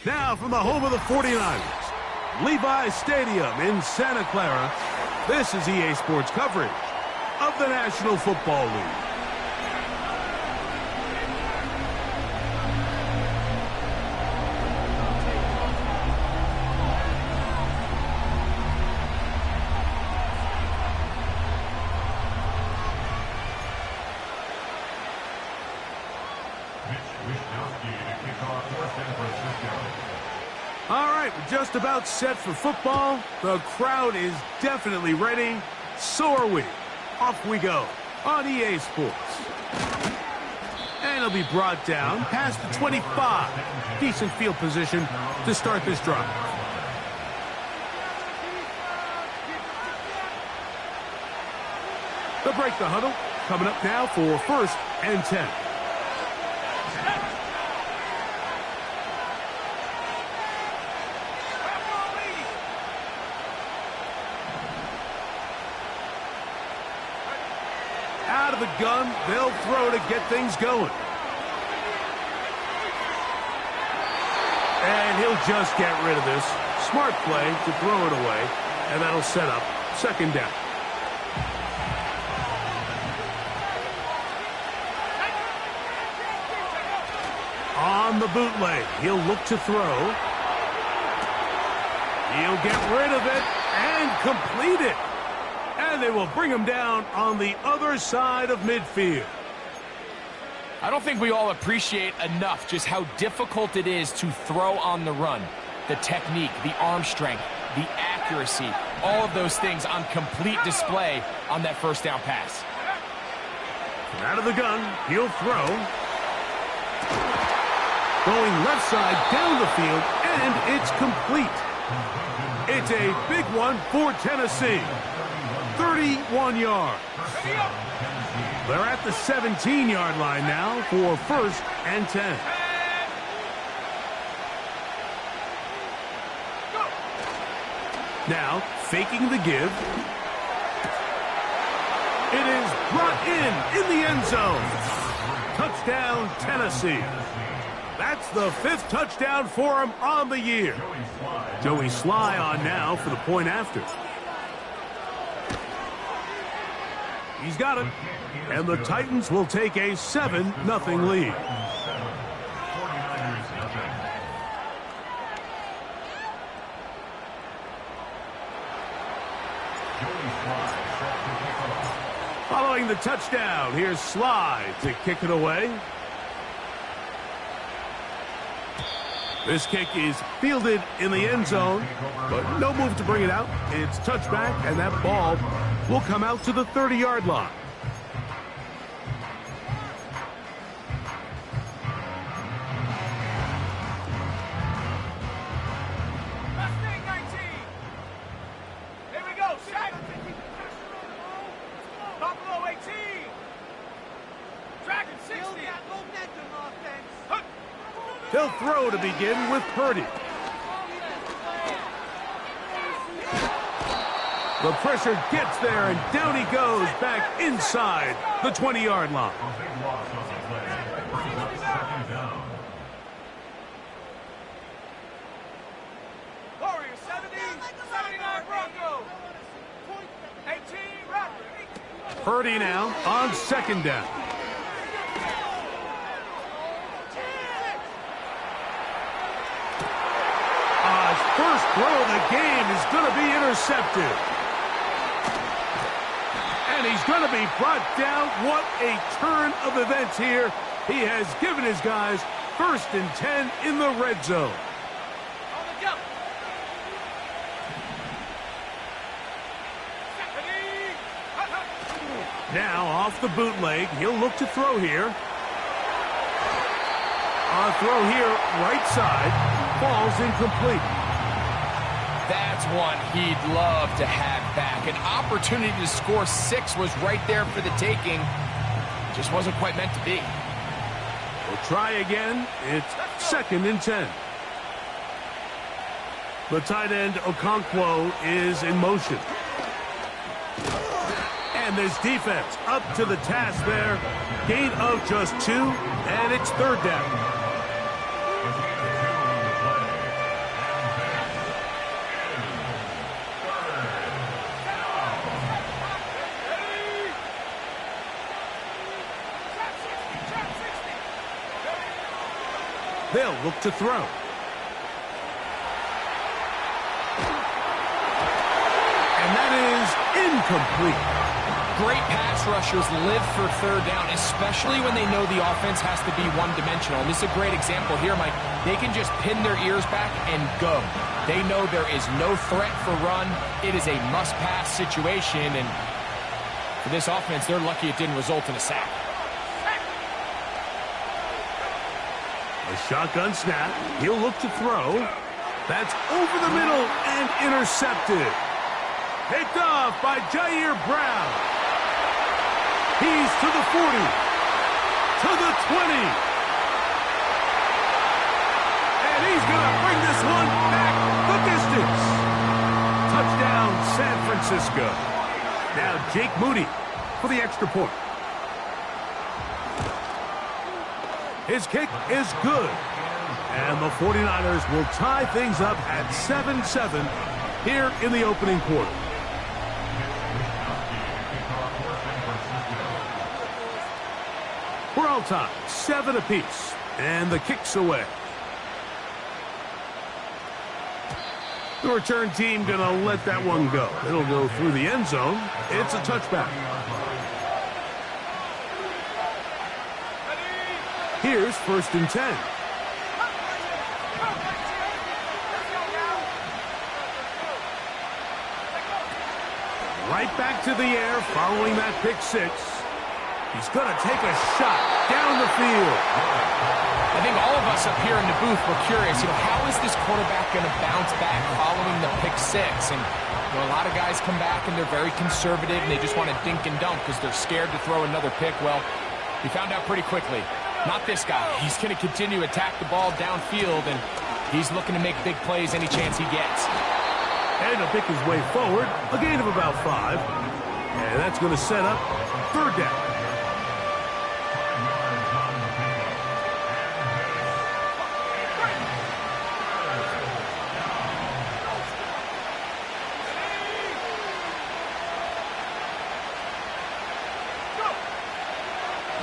Now from the home of the 49ers, Levi's Stadium in Santa Clara, this is EA Sports coverage of the National Football League. All right, we're just about set for football. The crowd is definitely ready. So are we. Off we go on EA Sports. And it'll be brought down past the 25. Decent field position to start this drive. They'll break the huddle. Coming up now for 1st and 10. Out of the gun, they'll throw to get things going. And he'll just get rid of this. Smart play to throw it away, and that'll set up 2nd down. On the bootleg, he'll look to throw. He'll get rid of it and complete it. And they will bring him down on the other side of midfield. I don't think we all appreciate enough just how difficult it is to throw on the run. The technique, the arm strength, the accuracy, all of those things on complete display on that 1st down pass. Out of the gun, he'll throw. Going left side down the field, and it's complete. It's a big one for Tennessee. 31 yards. They're at the 17-yard line now for 1st and 10. Now, faking the give. It is brought in the end zone. Touchdown, Tennessee. That's the 5th touchdown for him on the year. Joey Sly on now for the point after. He's got it. And the Titans will take a 7-0 lead. Following the touchdown, here's Sly to kick it away. This kick is fielded in the end zone, but no move to bring it out. It's touchback, and that ball will come out to the 30-yard line. Here we go, set. Buffalo 18. Dragon 60. They'll throw to begin with Purdy. The pressure gets there, and down he goes back inside the 20-yard line. Warriors 70, 79 Broncos. 18 Raptors. Purdy now on 2nd down. His first throw of the game is going to be intercepted. And he's going to be brought down. What a turn of events here. He has given his guys 1st and 10 in the red zone. On the jump. Now off the bootleg, he'll look to throw here. A throw here, right side, falls incomplete. That's one he'd love to have back. An opportunity to score 6 was right there for the taking. Just wasn't quite meant to be. We'll try again. It's 2nd and 10. The tight end, Okonkwo, is in motion. And this defense up to the task there. Gain of just 2, and it's 3rd down. They'll look to throw. And that is incomplete. Great pass rushers live for 3rd down, especially when they know the offense has to be one-dimensional. And this is a great example here, Mike. They can just pin their ears back and go. They know there is no threat for run. It is a must-pass situation, and for this offense, they're lucky it didn't result in a sack. A shotgun snap. He'll look to throw. That's over the middle and intercepted. Picked off by Jair Brown. He's to the 40. To the 20. And he's going to bring this one back the distance. Touchdown, San Francisco. Now Jake Moody for the extra point. His kick is good. And the 49ers will tie things up at 7-7 here in the opening quarter. We're all tied, 7 apiece. And the kick's away. The return team going to let that one go. It'll go through the end zone. It's a touchback. Here's 1st and 10. Right back to the air following that pick 6. He's going to take a shot down the field. I think all of us up here in the booth were curious, how is this quarterback going to bounce back following the pick 6? And a lot of guys come back and they're very conservative and they just want to dink and dunk because they're scared to throw another pick. Well, he found out pretty quickly. Not this guy. He's going to continue to attack the ball downfield, and he's looking to make big plays any chance he gets. And he'll pick his way forward, a gain of about 5. And that's going to set up 3rd down.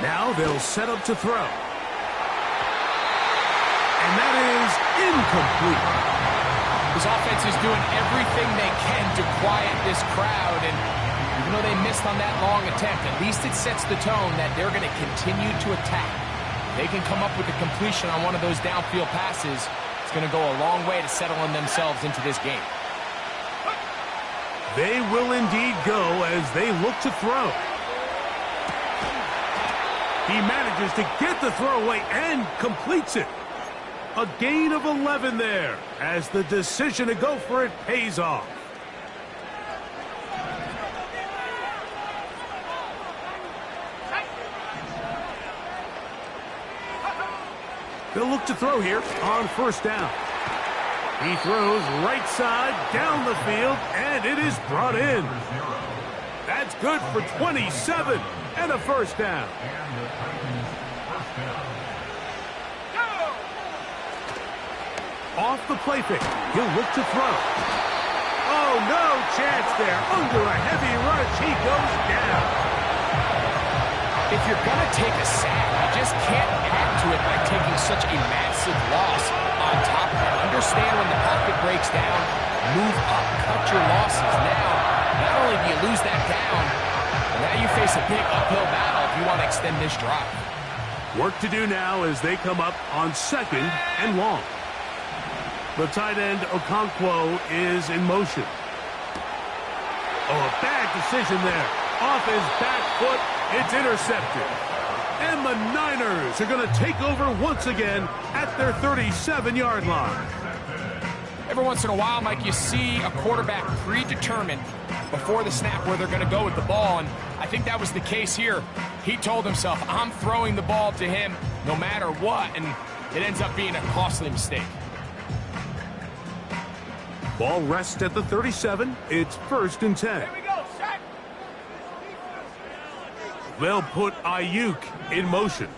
Now they'll set up to throw. And that is incomplete. This offense is doing everything they can to quiet this crowd, and even though they missed on that long attempt, at least it sets the tone that they're going to continue to attack. They can come up with a completion on one of those downfield passes. It's going to go a long way to settling themselves into this game. They will indeed go as they look to throw. He manages to get the throw away and completes it. A gain of 11 there as the decision to go for it pays off. They'll look to throw here on 1st down. He throws right side down the field, and it is brought in. That's good for 27 and a 1st down. Off the play fake. He'll look to throw. Oh, no chance there. Under a heavy rush, he goes down. If you're going to take a sack, you just can't add to it by taking such a massive loss on top of it. Understand when the pocket breaks down, move up, cut your losses. Now, not only do you lose that down, but now you face a big uphill battle if you want to extend this drive. Work to do now as they come up on 2nd and long. The tight end, Okonkwo, is in motion. Oh, a bad decision there. Off his back foot, it's intercepted. And the The Niners are going to take over once again at their 37-yard line. Every once in a while, Mike, you see a quarterback predetermined before the snap where they're going to go with the ball, and I think that was the case here. He told himself, I'm throwing the ball to him no matter what, and it ends up being a costly mistake. Ball rests at the 37. It's 1st and 10. Here we go, Shaq. They'll put Ayuk in motion.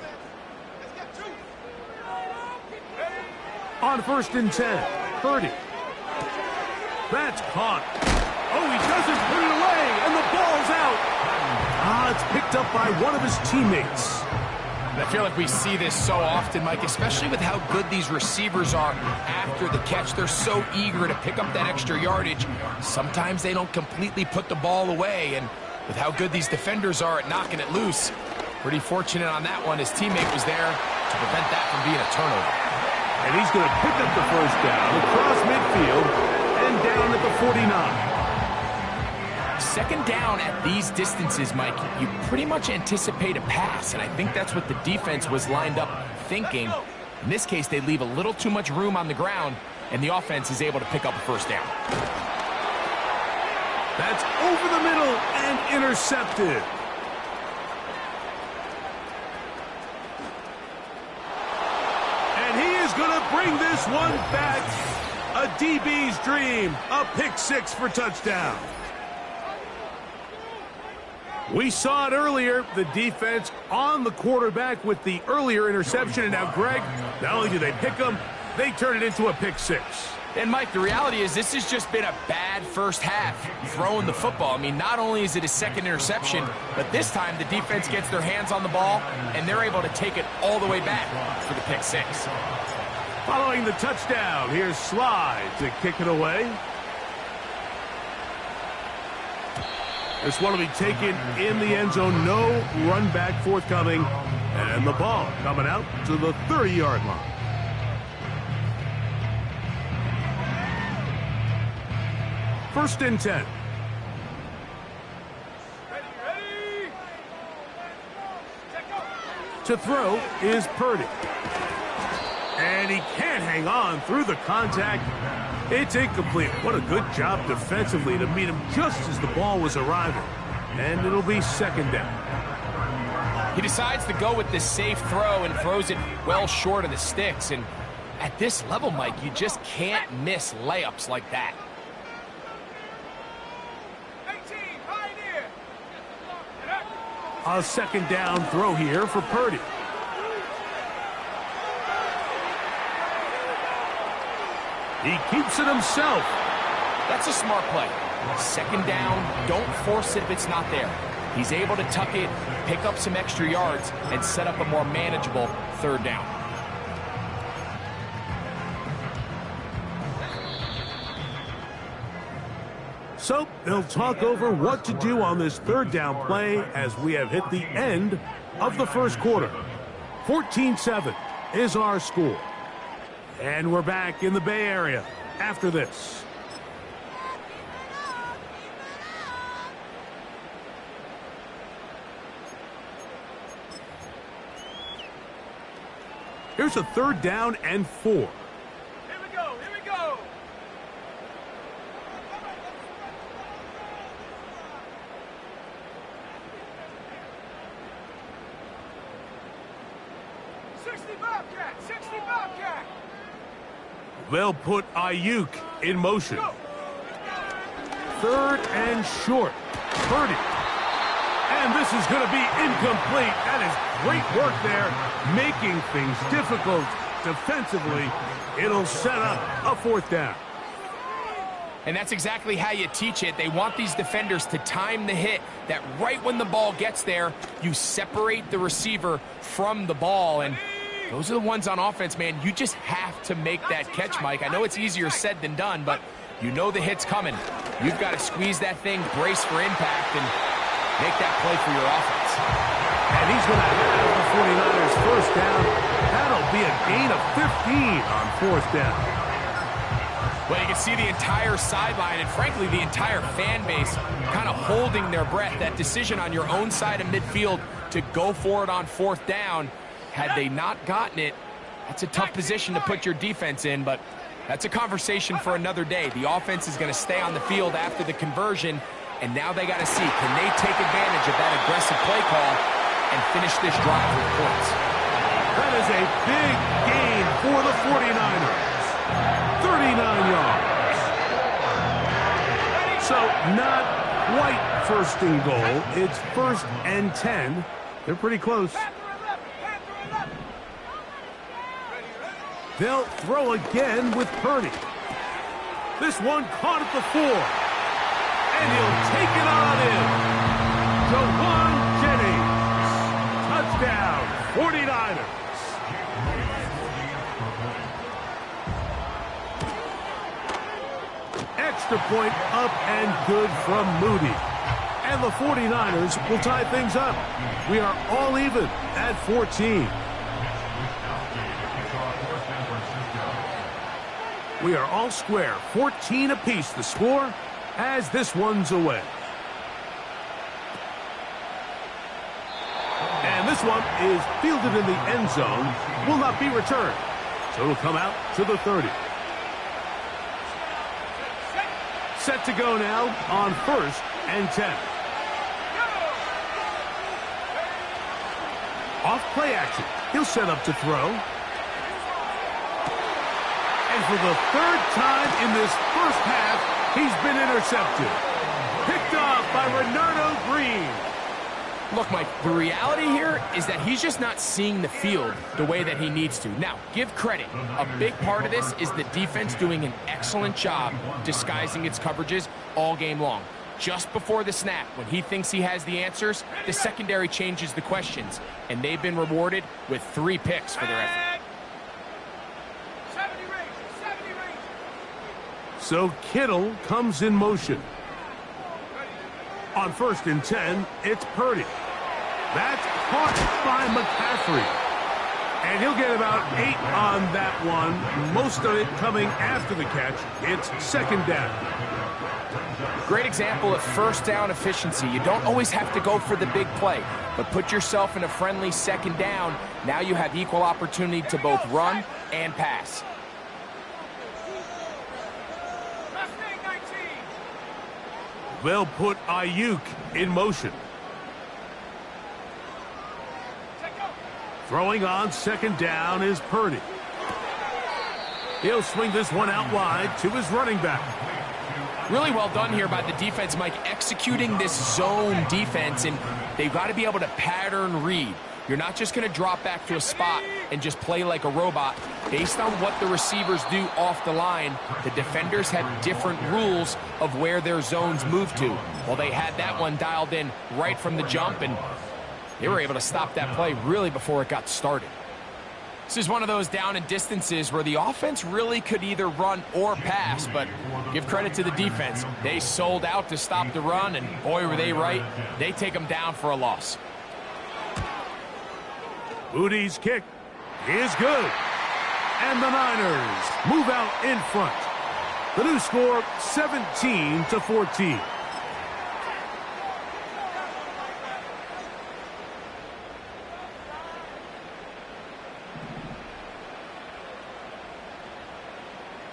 On 1st and 10, Purdy. That's caught. Oh, he doesn't put it away, and the ball's out. It's picked up by one of his teammates. I feel like we see this so often, Mike, especially with how good these receivers are after the catch. They're so eager to pick up that extra yardage. Sometimes they don't completely put the ball away, and with how good these defenders are at knocking it loose, pretty fortunate on that one. His teammate was there to prevent that from being a turnover. And he's going to pick up the first down across midfield and down at the 49. Second down at these distances, Mike, you pretty much anticipate a pass, and I think that's what the defense was lined up thinking. In this case, they leave a little too much room on the ground, and the offense is able to pick up a first down. That's over the middle and intercepted. And he is going to bring this one back. A DB's dream, a pick six for touchdown. We saw it earlier, the defense on the quarterback with the earlier interception, and now, Greg, not only do they pick him, they turn it into a pick six. And, Mike, the reality is this has just been a bad first half throwing the football. I mean, not only is it a second interception, but this time the defense gets their hands on the ball, and they're able to take it all the way back for the pick six. Following the touchdown, here's Slide to kick it away. This one will be taken in the end zone. No run back forthcoming. And the ball coming out to the 30-yard line. First and 10. Ready. To throw is Purdy. And he can't hang on through the contact. It's incomplete. What a good job defensively to meet him just as the ball was arriving. And it'll be second down. He decides to go with this safe throw and throws it well short of the sticks. And at this level, Mike, you just can't miss layups like that. 18, pioneer. A second down throw here for Purdy. He keeps it himself. That's a smart play. Second down, don't force it if it's not there. He's able to tuck it, pick up some extra yards, and set up a more manageable third down. So they'll talk over what to do on this third down play as we have hit the end of the first quarter. 14-7 is our score. And we're back in the Bay Area after this. Here's a third down and 4. Here we go. 60 Bobcat. They'll put Ayuk in motion. Third and short. Purdy. And this is going to be incomplete. That is great work there, making things difficult defensively. It'll set up a fourth down. And that's exactly how you teach it. They want these defenders to time the hit, that right when the ball gets there, you separate the receiver from the ball. And those are the ones on offense, man. You just have to make that catch, Mike. I know it's easier said than done, but you know the hit's coming. You've got to squeeze that thing, brace for impact, and make that play for your offense. And he's going to have the 49ers first down. That'll be a gain of 15 on fourth down. Well, you can see the entire sideline and, frankly, the entire fan base kind of holding their breath. That decision on your own side of midfield to go for it on 4th down. Had they not gotten it, that's a tough position to put your defense in, but that's a conversation for another day. The offense is going to stay on the field after the conversion, and now they got to see, can they take advantage of that aggressive play call and finish this drive with points? That is a big gain for the 49ers. 39 yards. So not quite 1st and goal. It's 1st and 10. They're pretty close. They'll throw again with Purdy. This one caught at the 4. And he'll take it on in. Jawan Jennings. Touchdown, 49ers. Extra point up and good from Moody. And the 49ers will tie things up. We are all even at 14. We are all square, 14 apiece the score as this one's away. And this one is fielded in the end zone, will not be returned. So it'll come out to the 30. Set to go now on 1st and 10. Off play action. He'll set up to throw. And for the 3rd time in this 1st half, he's been intercepted. Picked off by Renardo Green. Look, Mike, the reality here is that he's just not seeing the field the way that he needs to. Now, give credit. A big part of this is the defense doing an excellent job disguising its coverages all game long. Just before the snap, when he thinks he has the answers, the secondary changes the questions, and they've been rewarded with 3 picks for their effort. 70 range. So Kittle comes in motion. On 1st and 10, it's Purdy. That's caught by McCaffrey. And he'll get about 8 on that one. Most of it coming after the catch. It's 2nd down. Great example of 1st down efficiency. You don't always have to go for the big play, but put yourself in a friendly 2nd down. Now you have equal opportunity to both run and pass. They'll put Ayuk in motion. Throwing on 2nd down is Purdy. He'll swing this one out wide to his running back. Really well done here by the defense, Mike, executing this zone defense, and they've got to be able to pattern read. You're not just going to drop back to a spot and just play like a robot. Based on what the receivers do off the line, the defenders have different rules of where their zones move to. Well, they had that one dialed in right from the jump, and they were able to stop that play really before it got started. This is one of those down and distances where the offense really could either run or pass, but give credit to the defense. They sold out to stop the run, and boy, were they right. They take them down for a loss. Moody's kick is good. And the Niners move out in front. The new score, 17-14.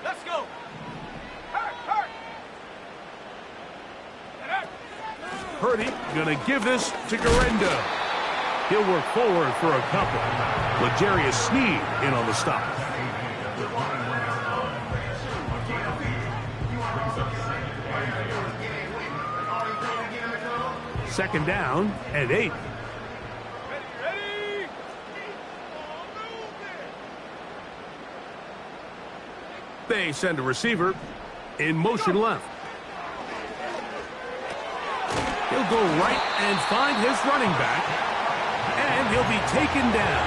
Let's go. Hurt. Purdy gonna give this to Garendo. He'll work forward for a couple. L'Jarius Sneed in on the stop. Second down and 8. Ready. They send a receiver in motion left. He'll go right and find his running back. And he'll be taken down.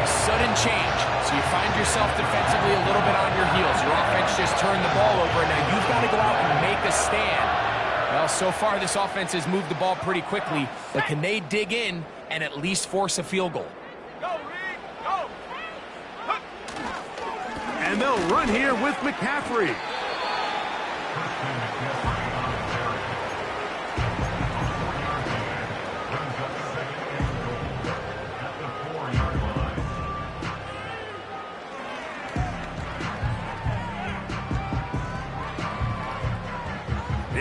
A sudden change. So you find yourself defensively a little bit on your heels. Your offense just turned the ball over. Now you've got to go out and make a stand. Well, so far this offense has moved the ball pretty quickly. But can they dig in and at least force a field goal? Go, Reed. Go. And they'll run here with McCaffrey.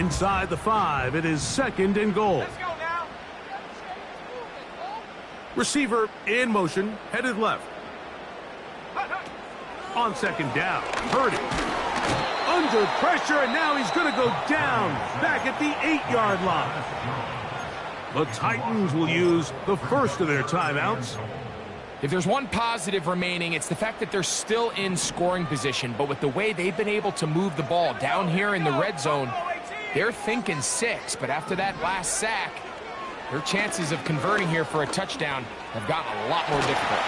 Inside the 5, it is 2nd and goal. Let's go now. Receiver in motion, headed left. On 2nd down, Purdy. Under pressure, and now he's going to go down, back at the 8-yard line. The Titans will use the first of their timeouts. If there's one positive remaining, it's the fact that they're still in scoring position, but with the way they've been able to move the ball down here in the red zone, they're thinking 6, but after that last sack, their chances of converting here for a touchdown have gotten a lot more difficult.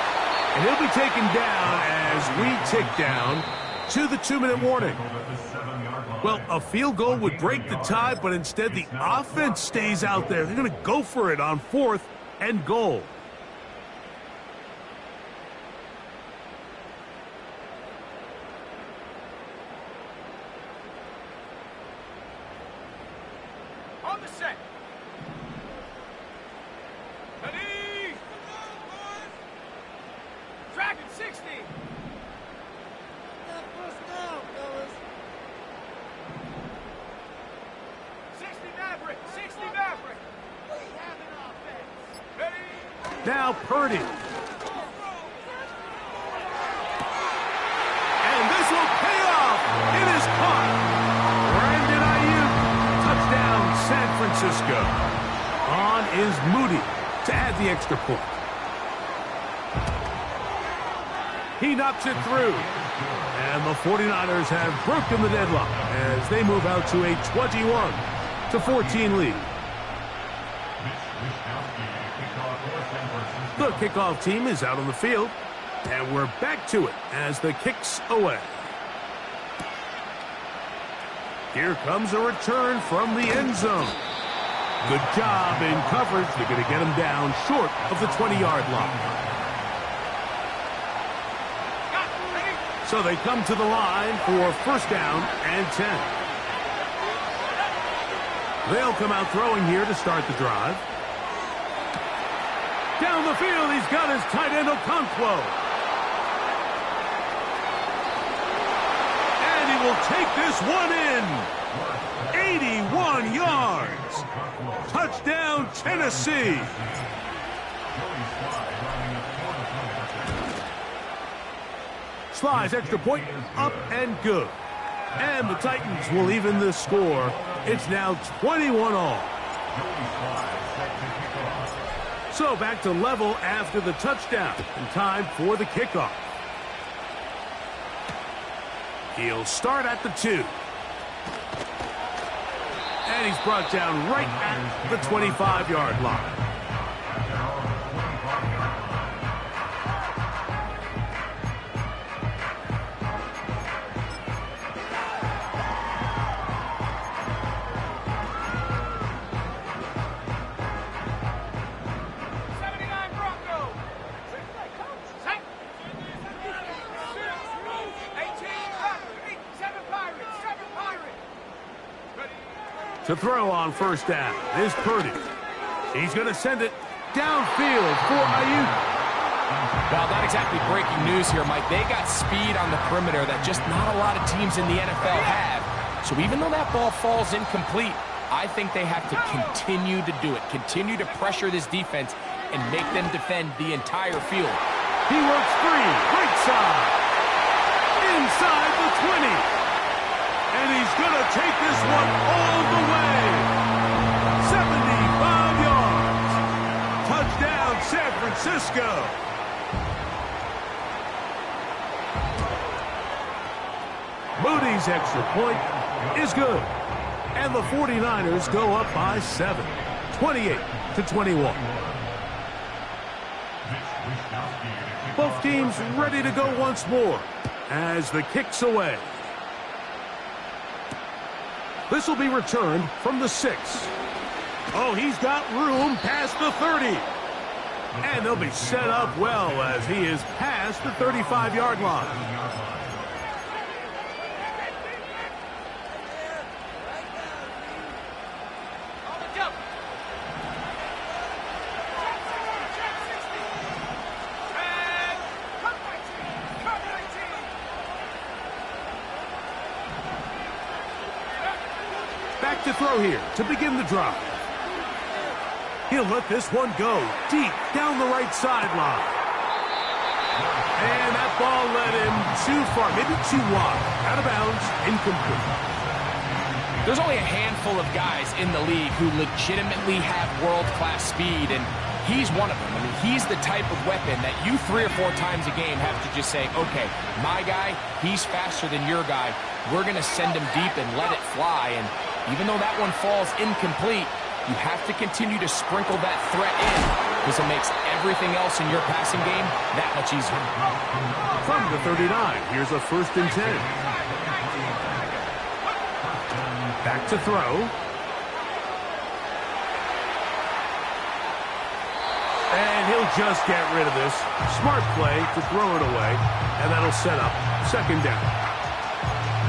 And he'll be taken down as we tick down to the 2-minute warning. Well, a field goal would break the tie, but instead the offense stays out there. They're going to go for it on 4th and goal. On the set. Ready. Dragon 60. First down, fellas. 60 Maverick. 60 Maverick. We have an offense. Ready. Now Purdy. And this will pay off. It is caught. Brandon Ayuk. Touchdown, San Francisco. On is Moody to add the extra point. He knocks it through. And the 49ers have broken the deadlock as they move out to a 21-14 lead. The kickoff team is out on the field, and we're back to it as the kick's away. Here comes a return from the end zone. Good job in coverage. They're going to get him down short of the 20-yard line. So they come to the line for 1st down and 10. They'll come out throwing here to start the drive. Down the field, he's got his tight end Okonkwo. And he will take this one in. 81 yards. Touchdown, Tennessee. Slice extra point, up and good. And the Titans will even the score. It's now 21-all. So back to level after the touchdown. And time for the kickoff. He'll start at the 2. And he's brought down right at the 25-yard line. To throw on 1st down is Purdy. He's going to send it downfield for Ayuk. Well, not exactly breaking news here, Mike. They got speed on the perimeter that just not a lot of teams in the NFL have. So even though that ball falls incomplete, I think they have to continue to do it. Continue to pressure this defense and make them defend the entire field. He works free. Right side. Inside the 20. And he's going to take this one all the way. 75 yards. Touchdown, San Francisco. Moody's extra point is good. And the 49ers go up by 7. 28-21. Both teams ready to go once more as the kick's away. This will be returned from the 6. Oh, he's got room past the 30. And they'll be set up well as he is past the 35-yard line. Back to throw here to begin the drive. He'll let this one go deep down the right sideline. And that ball led him too far, maybe too wide. Out of bounds, incomplete. There's only a handful of guys in the league who legitimately have world-class speed, and he's one of them. I mean, he's the type of weapon that you 3 or 4 times a game have to just say, okay, my guy, he's faster than your guy. We're going to send him deep and let it fly. And even though that one falls incomplete, you have to continue to sprinkle that threat in because it makes everything else in your passing game that much easier. From the 39, here's a 1st and 10. Back to throw. And he'll just get rid of this. Smart play to throw it away, and that'll set up 2nd down.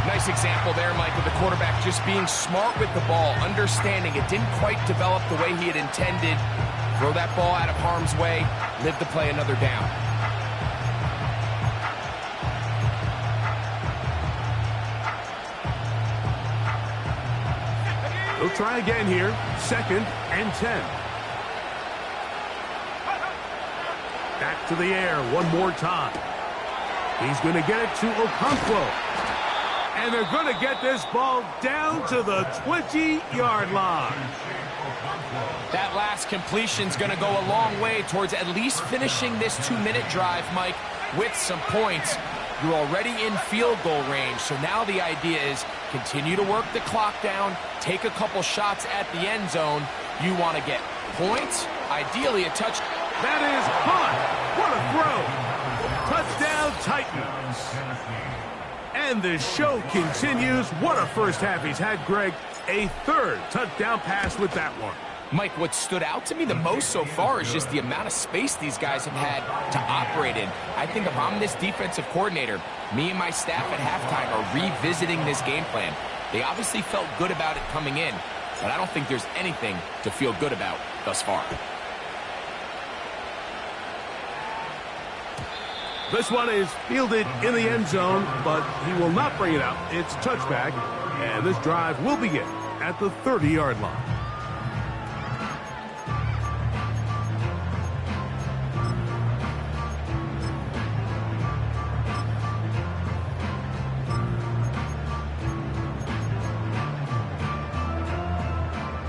Nice example there, Mike, with the quarterback just being smart with the ball, understanding it didn't quite develop the way he had intended. Throw that ball out of harm's way, live to play another down. He'll try again here. 2nd and 10. Back to the air one more time. He's going to get it to Okonkwo. And they're going to get this ball down to the 20-yard line. That last completion's going to go a long way towards at least finishing this 2-minute drive, Mike, with some points. You're already in field goal range, so now the idea is continue to work the clock down, take a couple shots at the end zone. You want to get points, ideally a touch. That is hot. What a throw. Touchdown Titans. And the show continues. What a first half he's had, Greg. A 3rd touchdown pass with that one. Mike, what stood out to me the most so far is just the amount of space these guys have had to operate in. I think if I'm this defensive coordinator, me and my staff at halftime are revisiting this game plan. They obviously felt good about it coming in, but I don't think there's anything to feel good about thus far. This one is fielded in the end zone, but he will not bring it out. It's a touchback, and this drive will begin at the 30-yard line.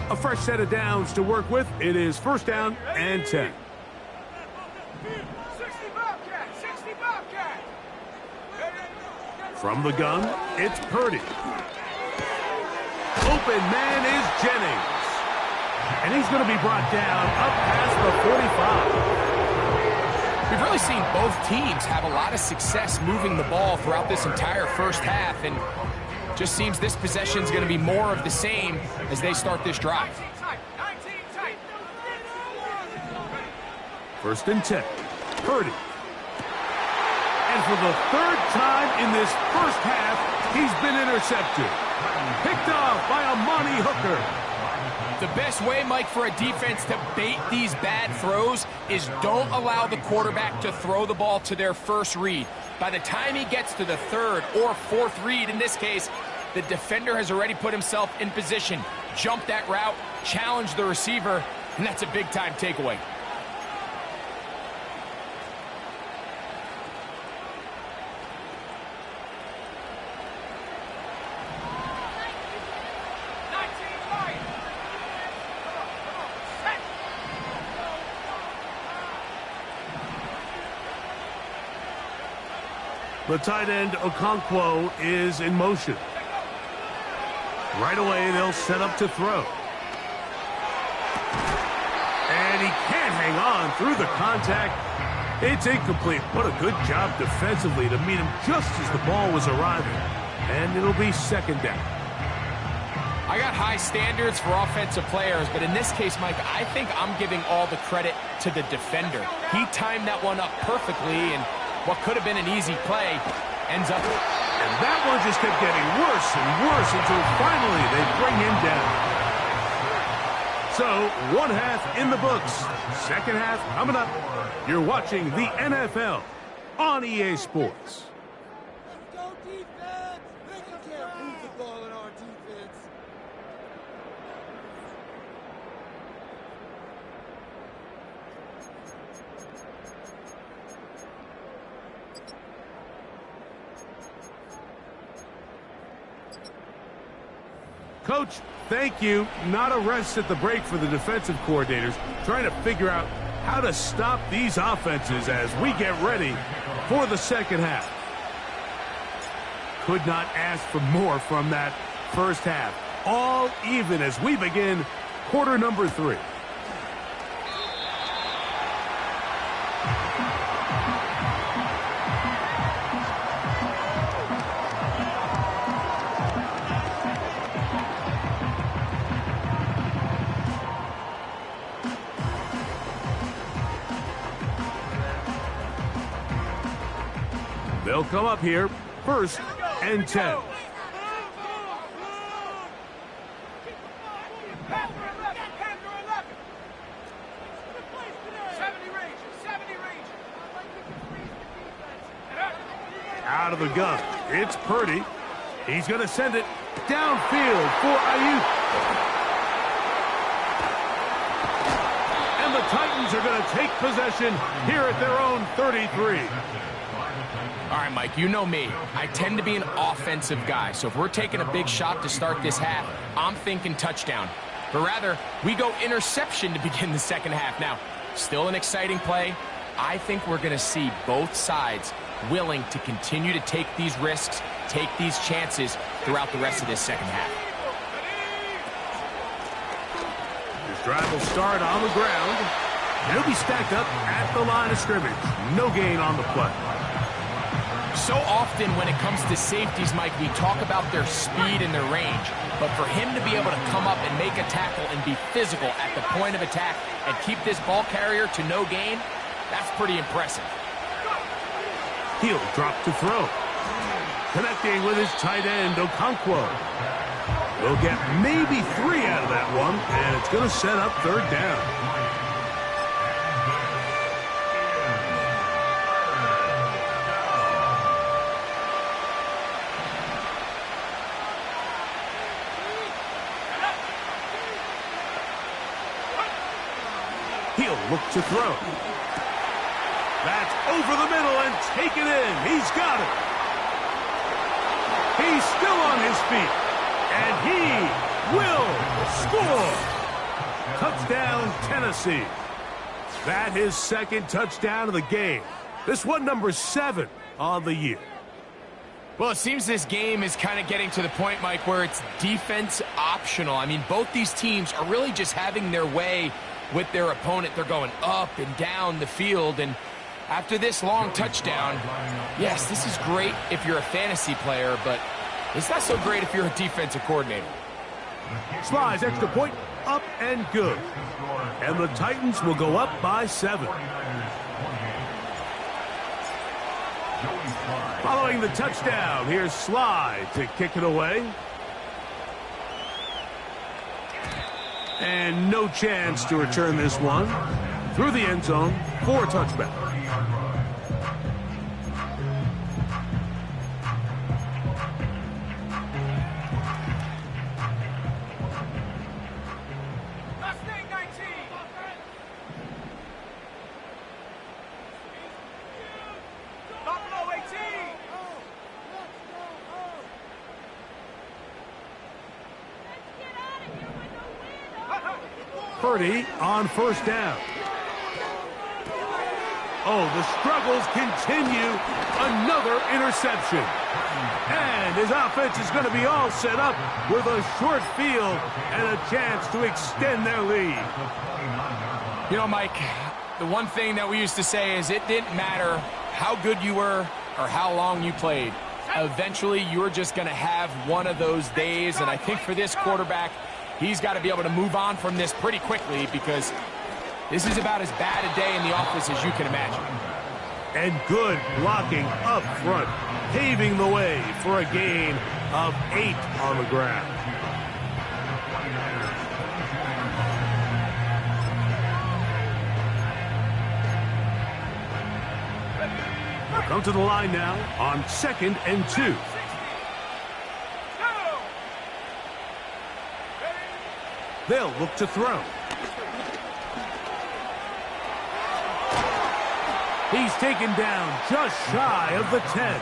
A fresh set of downs to work with. It is 1st down and 10. 60 Bobcat. From the gun, it's Purdy. Open man is Jennings. And he's going to be brought down up past the 45. We've really seen both teams have a lot of success moving the ball throughout this entire first half, and just seems this possession is going to be more of the same as they start this drive. 19 tight. 1st and 10. Purdy. And for the 3rd time in this first half, he's been intercepted. Picked off by Amani Hooker. The best way, Mike, for a defense to bait these bad throws is don't allow the quarterback to throw the ball to their first read. By the time he gets to the 3rd or 4th read, in this case, the defender has already put himself in position. Jump that route, challenge the receiver, and that's a big-time takeaway. The tight end, Okonkwo, is in motion. Right away, they'll set up to throw. And he can't hang on through the contact. It's incomplete. What a good job defensively to meet him just as the ball was arriving. And it'll be 2nd down. I got high standards for offensive players, but in this case, Mike, I think I'm giving all the credit to the defender. He timed that one up perfectly, and what could have been an easy play ends up. And that one just kept getting worse and worse until finally they bring him down. So, 1 half in the books. 2nd half coming up. You're watching the NFL on EA Sports. Let's go defense. They can't move the ball in our defense. Coach, thank you. Not a rest at the break for the defensive coordinators, trying to figure out how to stop these offenses as we get ready for the second half. Could not ask for more from that first half. All even as we begin quarter number 3. They'll come up here, 1st and 10. Out of the gun, it's Purdy. He's going to send it downfield for Ayuk. And the Titans are going to take possession here at their own 33. All right, Mike, you know me. I tend to be an offensive guy, so if we're taking a big shot to start this half, I'm thinking touchdown. But rather, we go interception to begin the second half. Now, still an exciting play. I think we're going to see both sides willing to continue to take these risks, take these chances throughout the rest of this second half. This drive will start on the ground. And it'll be stacked up at the line of scrimmage. No gain on the play. So often when it comes to safeties, Mike, we talk about their speed and their range. But for him to be able to come up and make a tackle and be physical at the point of attack and keep this ball carrier to no gain, that's pretty impressive. He'll drop to throw. Connecting with his tight end, Okonkwo. We'll get maybe 3 out of that one, and it's going to set up 3rd down. He'll look to throw. That's over the middle and taken in. He's got it. He's still on his feet. And he will score. Touchdown, Tennessee. That his 2nd touchdown of the game. This one number 7 on the year. Well, it seems this game is kind of getting to the point, Mike, where it's defense optional. I mean, both these teams are really just having their way with their opponent. They're going up and down the field, and after this long touchdown, yes, this is great if you're a fantasy player, but it's not so great if you're a defensive coordinator. Slides extra point, up and good. And the Titans will go up by 7. Following the touchdown, here's Sly to kick it away. And no chance to return this one through the end zone for a touchback. Mustang 19. Buffalo 18. Purdy on 1st down. Oh, the struggles continue. Another interception. And his offense is going to be all set up with a short field and a chance to extend their lead. You know, Mike, the one thing that we used to say is it didn't matter how good you were or how long you played. Eventually, you're just going to have one of those days, and I think for this quarterback, he's got to be able to move on from this pretty quickly because this is about as bad a day in the office as you can imagine. And good blocking up front, paving the way for a gain of 8 on the ground. We'll come to the line now on 2nd and 2. They'll look to throw. He's taken down just shy of the 10.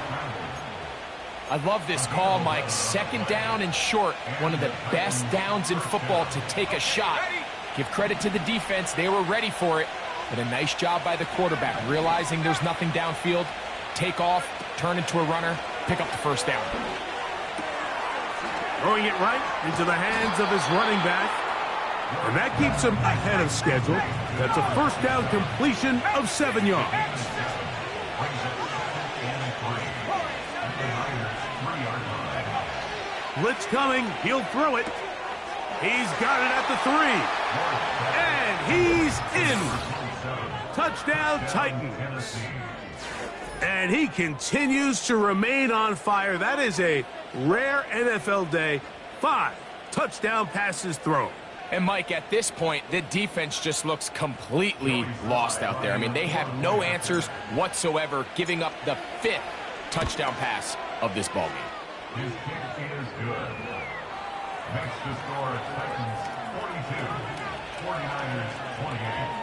I love this call, Mike. Second down and short. One of the best downs in football to take a shot. Give credit to the defense. They were ready for it. But a nice job by the quarterback, realizing there's nothing downfield. Take off, turn into a runner, pick up the first down. Throwing it right into the hands of his running back. And that keeps him ahead of schedule. That's a first down completion of 7 yards. Blitz coming. He'll throw it. He's got it at the 3. And he's in. Touchdown, Titans. And he continues to remain on fire. That is a rare NFL day. 5 touchdown passes thrown. And, Mike, at this point, the defense just looks completely lost out there. I mean, they have no answers whatsoever, giving up the 5th touchdown pass of this ballgame. His kick is good. Makes the score Titans 42, 49ers 28.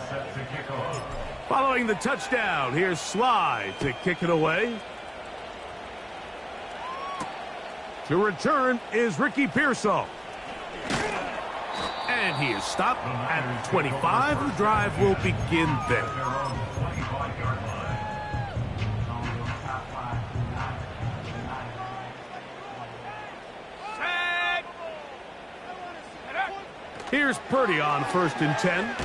Set to kick off. Following the touchdown, here's Sly to kick it away. To return is Ricky Pearsall. And he is stopped at 25. The drive will begin there. Here's Purdy on 1st and 10.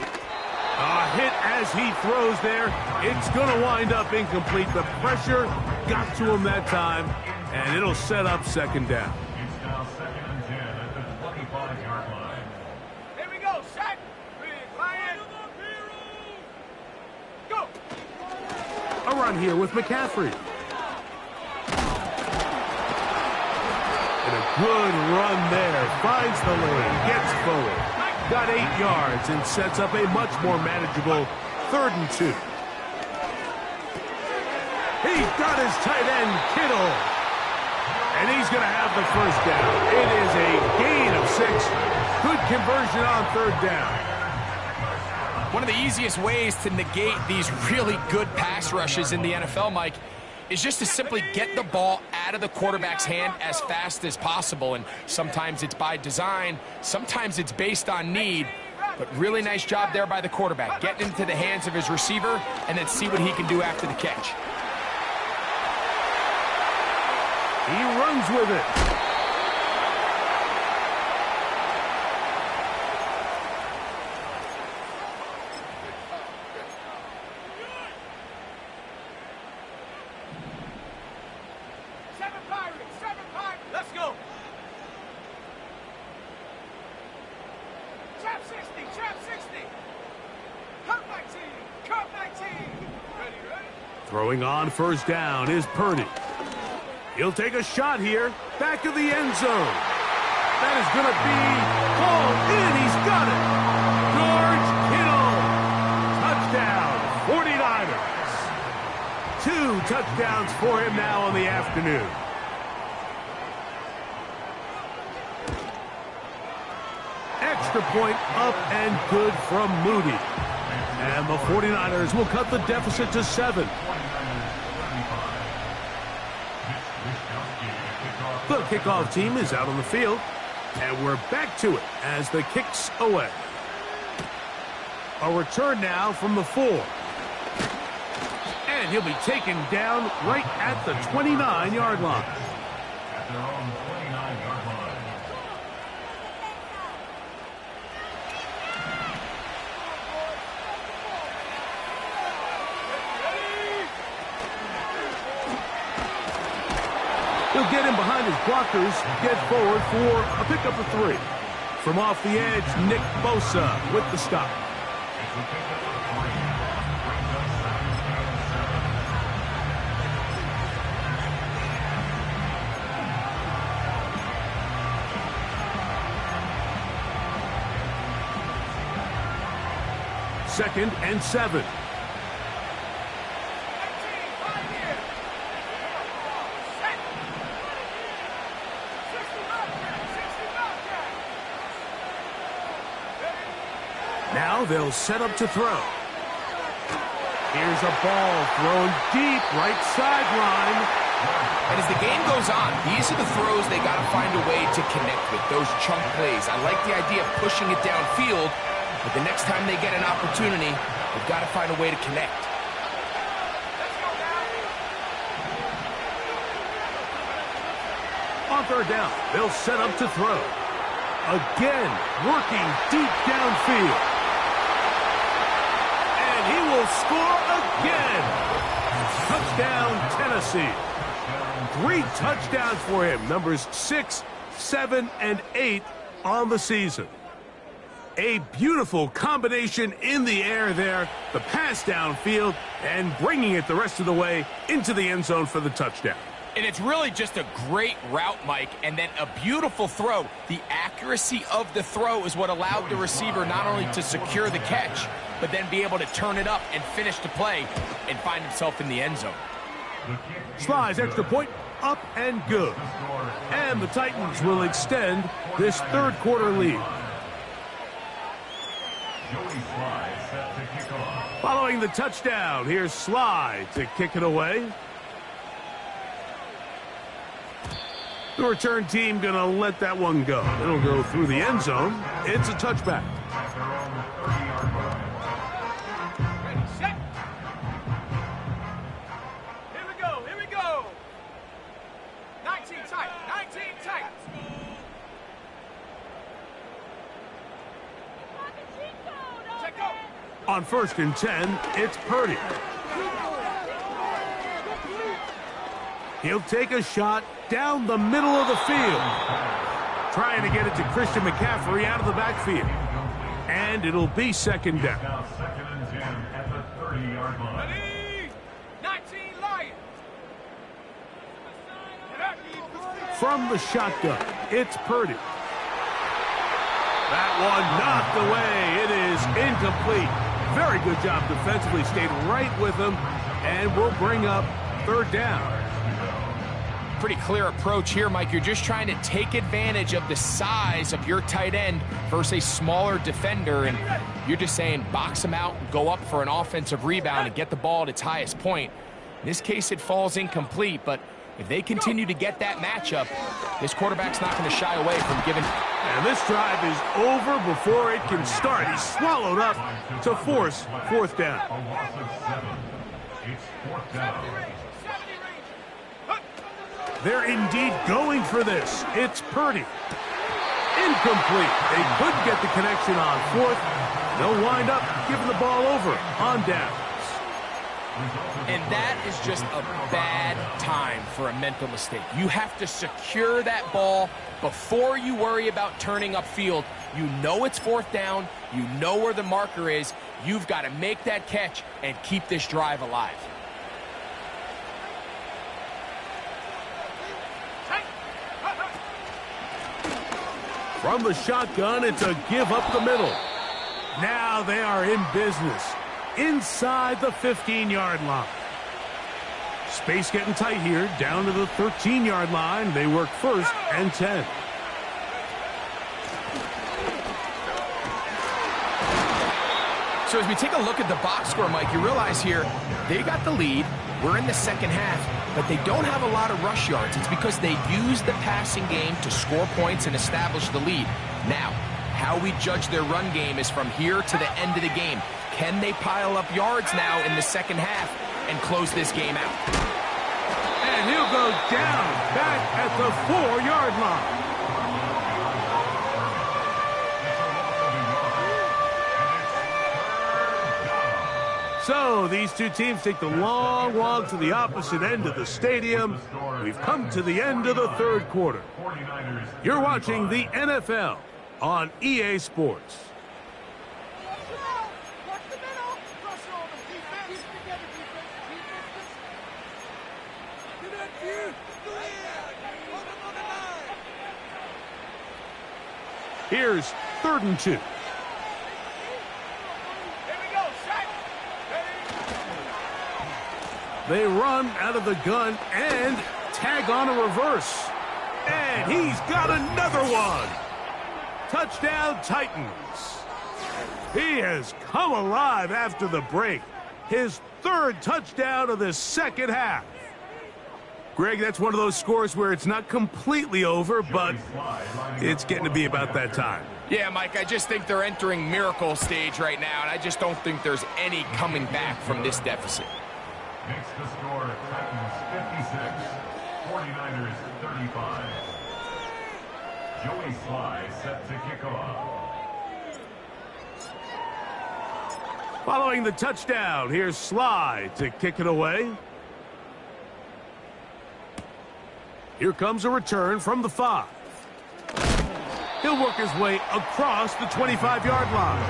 A hit as he throws there. It's going to wind up incomplete. The pressure got to him that time, and it'll set up 2nd down. It's now 2nd and 10 at the 25-yard line. Here we go, set. Lion. Go. A run here with McCaffrey. And a good run there. Finds the lane, gets forward. Got 8 yards and sets up a much more manageable 3rd and 2. He's got his tight end, Kittle. And he's going to have the first down. It is a gain of 6. Good conversion on 3rd down. One of the easiest ways to negate these really good pass rushes in the NFL, Mike, is just to simply get the ball out of the quarterback's hand as fast as possible. And sometimes it's by design, sometimes it's based on need. But really nice job there by the quarterback, getting into the hands of his receiver and then see what he can do after the catch. He runs with it. Let's go. Trap 60, trap 60. Cut 19, cut 19. Ready? Throwing on 1st down is Purdy. He'll take a shot here. Back of the end zone. That is going to be called in. He's got it. George Kittle. Touchdown. 49ers. 2 touchdowns for him now on the afternoon. Extra point up and good from Moody. And the 49ers will cut the deficit to 7. The kickoff team is out on the field. And we're back to it as the kick's away. A return now from the 4. And he'll be taken down right at the 29-yard line. At their own 29-yard line. He'll get in behind his blockers, get forward for a pickup of 3. From off the edge, Nick Bosa with the stop. It's a pickup of 3. Brings up 2nd and 7. Now they'll set up to throw. Here's a ball thrown deep, right sideline. And as the game goes on, these are the throws they got to find a way to connect with, those chunk plays. I like the idea of pushing it downfield, but the next time they get an opportunity, they've got to find a way to connect. On third down, they'll set up to throw. Again, working deep downfield. And he will score again. Touchdown, Tennessee. 3 touchdowns for him. Numbers 6, 7, and 8 on the season. A beautiful combination in the air there. The pass downfield and bringing it the rest of the way into the end zone for the touchdown. And it's really just a great route, Mike, and then a beautiful throw. The accuracy of the throw is what allowed the receiver not only to secure the catch, but then be able to turn it up and finish the play and find himself in the end zone. Slides extra point, up and good. And the Titans will extend this third quarter lead. Following the touchdown, here's Slide to kick it away. The return team going to let that one go. It'll go through the end zone. It's a touchback. Ready, set. Here we go, here we go. 19 tight, 19 tight. Check go. On 1st and 10, it's Purdy. He'll take a shot down the middle of the field. Trying to get it to Christian McCaffrey out of the backfield. And it'll be second down. Now 2nd and 10 at the 30-yard line. Ready, 19 Lions. From the shotgun, it's Purdy. That one knocked away. It is incomplete. Very good job defensively. Stayed right with him. And we'll bring up third down. Pretty clear approach here, Mike. You're just trying to take advantage of the size of your tight end versus a smaller defender, and you're just saying box him out, go up for an offensive rebound, and get the ball at its highest point. In this case, it falls incomplete, but if they continue to get that matchup, this quarterback's not going to shy away from giving. And this drive is over before it can start. He's swallowed up to force fourth down. A loss of 7. It's 4th down. They're indeed going for this. It's Purdy. Incomplete. They couldn't get the connection on 4th. They'll wind up giving the ball over on downs. And that is just a bad time for a mental mistake. You have to secure that ball before you worry about turning upfield. You know it's 4th down. You know where the marker is. You've got to make that catch and keep this drive alive. From the shotgun, it's a give up the middle. Now they are in business inside the 15-yard line. Space getting tight here, down to the 13-yard line. They work 1st and 10. So as we take a look at the box score, Mike, you realize here they got the lead. We're in the second half, but they don't have a lot of rush yards. It's because they use the passing game to score points and establish the lead. Now, how we judge their run game is from here to the end of the game. Can they pile up yards now in the second half and close this game out? And he'll go down back at the 4-yard line. So these two teams take the long walk to the opposite end of the stadium. We've come to the end of the third quarter. You're watching the NFL on EA Sports. Here's 3rd and 2. They run out of the gun and tag on a reverse. And he's got another one. Touchdown, Titans. He has come alive after the break. His third touchdown of the second half. Greg, that's one of those scores where it's not completely over, but it's getting to be about that time. Yeah, Mike, I just think they're entering miracle stage right now, and I just don't think there's any coming back from this deficit. Makes the score Titans 56, 49ers 35. Joey Sly set to kick off. Following the touchdown, here's Sly to kick it away. Here comes a return from the 5. He'll work his way across the 25-yard line.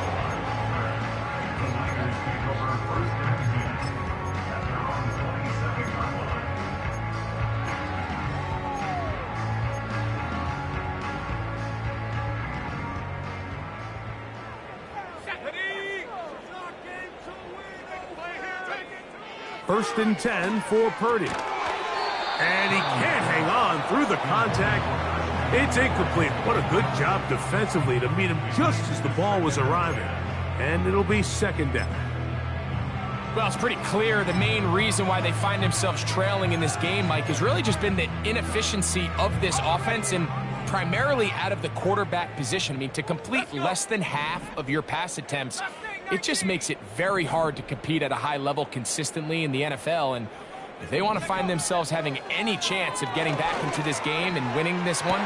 The Niners take over first and 10 at their own 27-yard line. First and 10 for Purdy. And he can't hang on through the contact. It's incomplete. What a good job defensively to meet him just as the ball was arriving. And it'll be second down. Well, it's pretty clear the main reason why they find themselves trailing in this game, Mike, has really just been the inefficiency of this offense and primarily out of the quarterback position. I mean, to complete less than half of your pass attempts, it just makes it very hard to compete at a high level consistently in the NFL. And if they want to find themselves having any chance of getting back into this game and winning this one.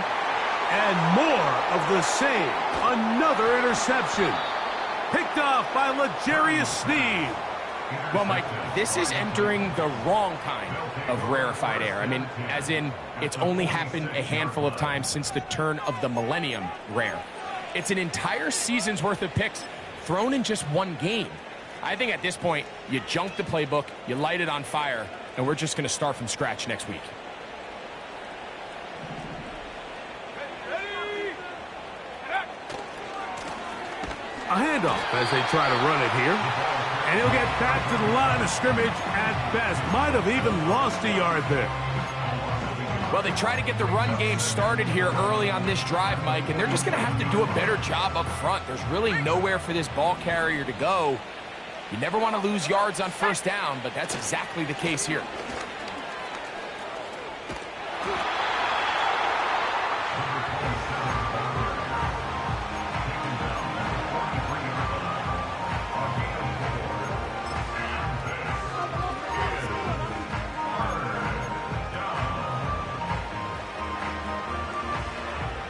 And more of the same. Another interception. Picked off by L'Jarius Sneed. Well, Mike, this is entering the wrong kind of rarefied air. I mean, as in, it's only happened a handful of times since the turn of the millennium rare. It's an entire season's worth of picks thrown in just one game. I think at this point, you junk the playbook, you light it on fire, and we're just going to start from scratch next week. A handoff as they try to run it here. And he'll get back to the line of scrimmage at best. Might have even lost a yard there. Well, they try to get the run game started here early on this drive, Mike, and they're just going to have to do a better job up front. There's really nowhere for this ball carrier to go. You never want to lose yards on first down, but that's exactly the case here.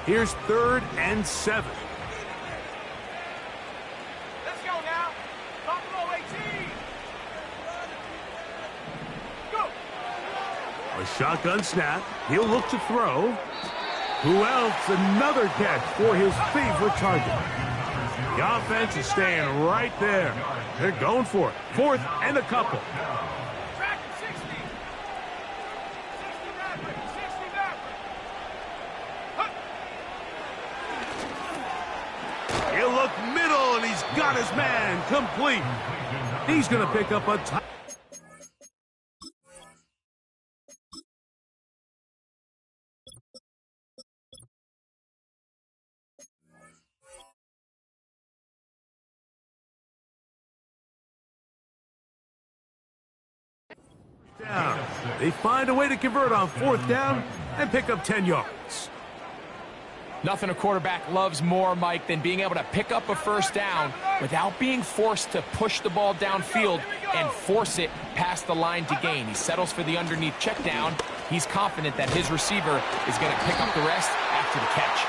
Here's 3rd and 7. Let's go now. Buffalo 18. Go. A shotgun snap. He'll look to throw. Who else? Another catch for his favorite target. The offense is staying right there. They're going for it. 4th and a couple. Track him 60. 60 Maverick. 60 Maverick. He'll look middle, and he's got his man complete. He's going to pick up a touchdown. They find a way to convert on 4th down and pick up 10 yards. Nothing a quarterback loves more, Mike, than being able to pick up a first down without being forced to push the ball downfield and force it past the line to gain. He settles for the underneath check down. He's confident that his receiver is going to pick up the rest after the catch.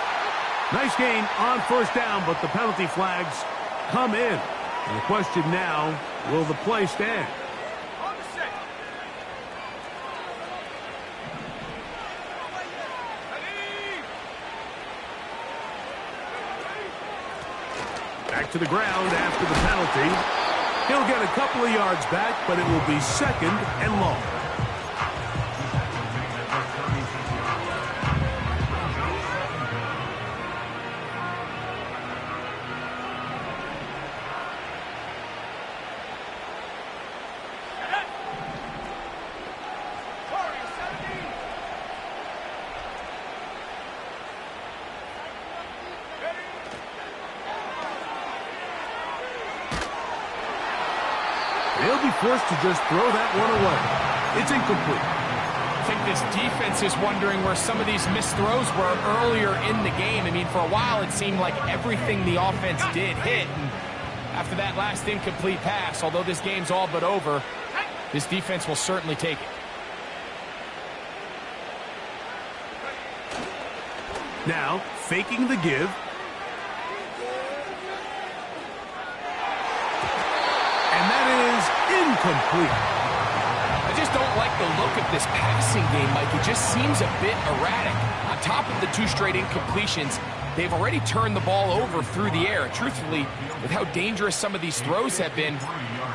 Nice gain on 1st down, but the penalty flags come in. And the question now, will the play stand? On the set. Back to the ground after the penalty. He'll get a couple of yards back, but it will be 2nd and long. forced to just throw that one away. It's incomplete. I think this defense is wondering where some of these missed throws were earlier in the game. I mean, for a while, it seemed like everything the offense did hit. And after that last incomplete pass, although this game's all but over, this defense will certainly take it. Now, faking the give. And that is incomplete. I just don't like the look of this passing game, Mike. It just seems a bit erratic. On top of the 2 straight incompletions, they've already turned the ball over through the air. Truthfully, with how dangerous some of these throws have been,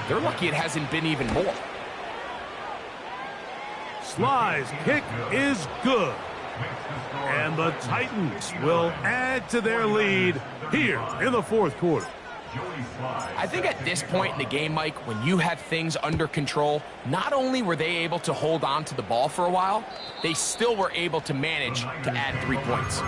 they're lucky it hasn't been even more. Sly's kick is good. And the Titans will add to their lead here in the 4th quarter. I think at this point in the game, Mike, when you have things under control, not only were they able to hold on to the ball for a while, they still were able to manage to add 3 points.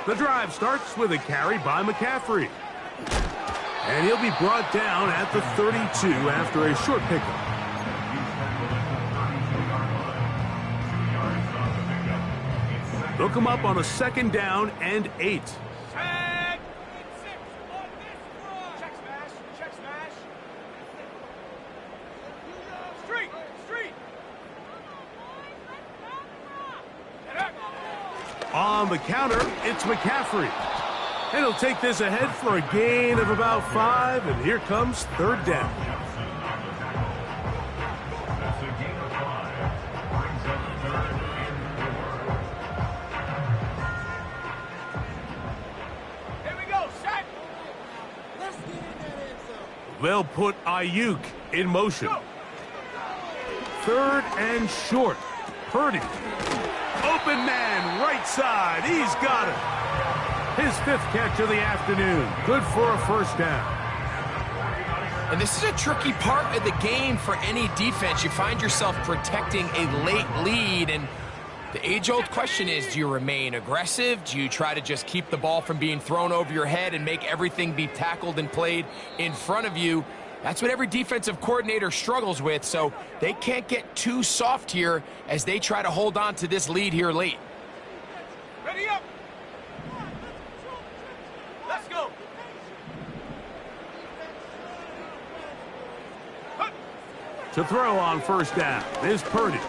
The drive starts with a carry by McCaffrey. And he'll be brought down at the 32 after a short pickup. They'll come up on a 2nd down and 8. On the counter, it's McCaffrey. And he'll take this ahead for a gain of about 5, and here comes 3rd down. That's a gain of 5. Brings up 3rd and 4. Here we go, set. Let's get in that end zone. They'll put Ayuk in motion. 3rd and short. Purdy. Open man, right side. He's got it. His 5th catch of the afternoon. Good for a 1st down. And this is a tricky part of the game for any defense. You find yourself protecting a late lead, and the age-old question is, do you remain aggressive? Do you try to just keep the ball from being thrown over your head and make everything be tackled and played in front of you? That's what every defensive coordinator struggles with, so they can't get too soft here as they try to hold on to this lead here late. Ready up. Let's go. To throw on 1st down is Purdy.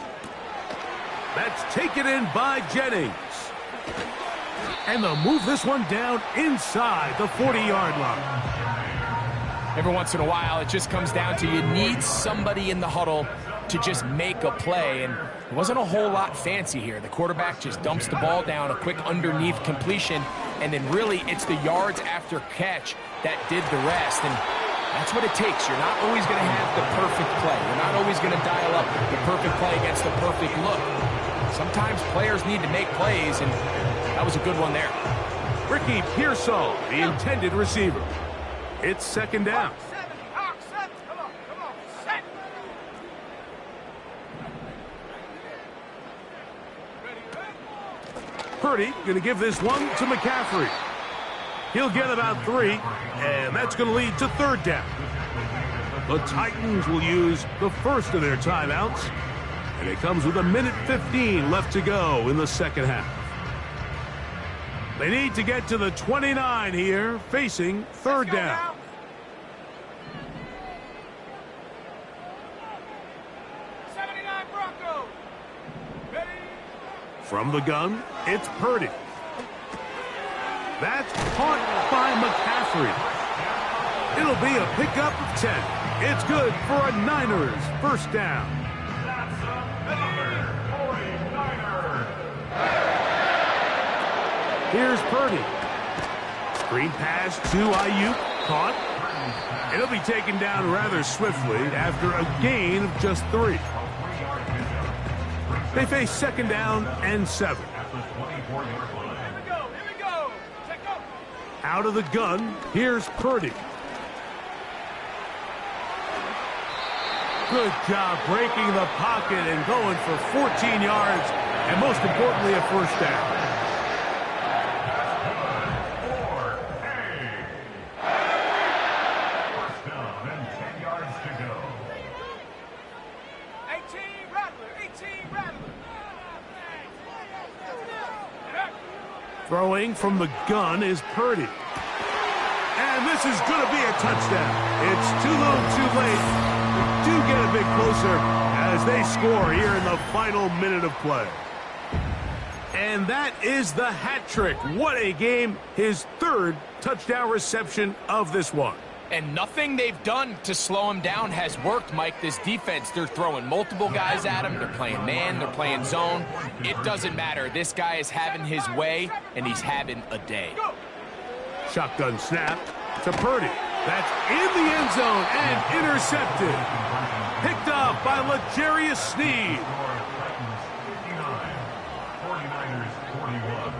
That's taken in by Jennings. And they'll move this one down inside the 40-yard line. Every once in a while, it just comes down to you need somebody in the huddle to just make a play, and it wasn't a whole lot fancy here. The quarterback just dumps the ball down, a quick underneath completion, and then really it's the yards after catch that did the rest, and that's what it takes. You're not always going to have the perfect play. You're not always going to dial up the perfect play against the perfect look. Sometimes players need to make plays, and that was a good one there. Ricky Pearsall, the intended receiver. It's 2nd down. Hawk 7. Come on, set. Purdy going to give this one to McCaffrey. He'll get about 3, and that's going to lead to 3rd down. The Titans will use the first of their timeouts, and it comes with 1:15 left to go in the 2nd half. They need to get to the 29 here, facing 3rd down. Now. From the gun, it's Purdy. That's caught by McCaffrey. It'll be a pickup of 10. It's good for a Niners 1st down. That's another 49er. Here's Purdy. Screen pass to Ayuk. Caught. It'll be taken down rather swiftly after a gain of just 3. They face second down and 7. At the 24-yard line. Here we go. Here we go. Check up. Out of the gun, here's Purdy. Good job breaking the pocket and going for 14 yards, and most importantly, a first down. First down and 10 yards to go. 18 Rattler. 18 Rattler. Throwing from the gun is Purdy. And this is going to be a touchdown. It's too little too late. We do get a bit closer as they score here in the final minute of play. And that is the hat trick. What a game. His third touchdown reception of this one. And nothing they've done to slow him down has worked, Mike. This defense, they're throwing multiple guys at him. They're playing man, they're playing zone. It doesn't matter. This guy is having his way, and he's having a day. Shotgun snap to Purdy. That's in the end zone and intercepted. Picked up by L'Jarius Sneed. Titans 59, 49ers 41.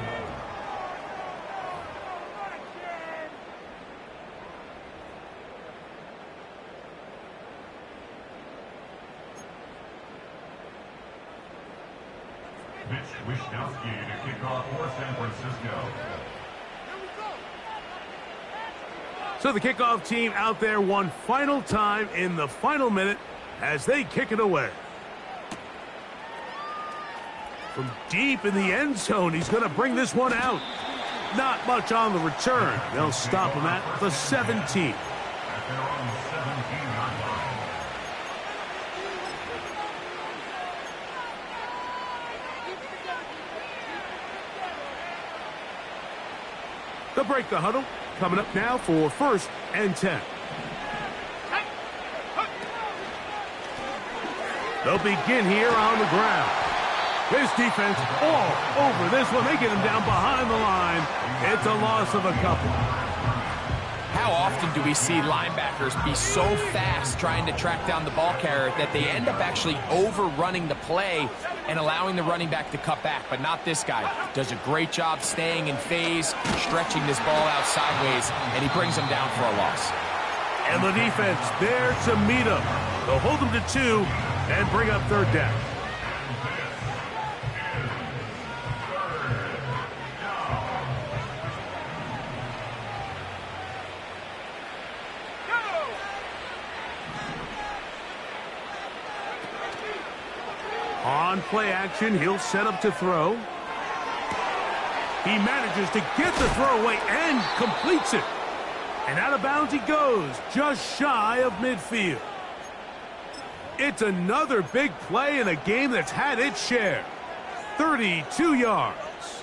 Mitch Wishnowsky to kick off for San Francisco. So the kickoff team out there one final time in the final minute as they kick it away. From deep in the end zone, he's going to bring this one out. Not much on the return. They'll stop him at the 17. At their own 17-yard line. They'll break the huddle. Coming up now for 1st and 10. They'll begin here on the ground. This defense all over this one. They get him down behind the line. It's a loss of a couple. How often do we see linebackers be so fast trying to track down the ball carrier that they end up actually overrunning the play and allowing the running back to cut back? But not this guy. Does a great job staying in phase, stretching this ball out sideways, and he brings him down for a loss. And the defense there to meet him. They'll hold him to 2 and bring up 3rd down. On play action, he'll set up to throw. He manages to get the throw away and completes it. And out of bounds he goes, just shy of midfield. It's another big play in a game that's had its share. 32 yards.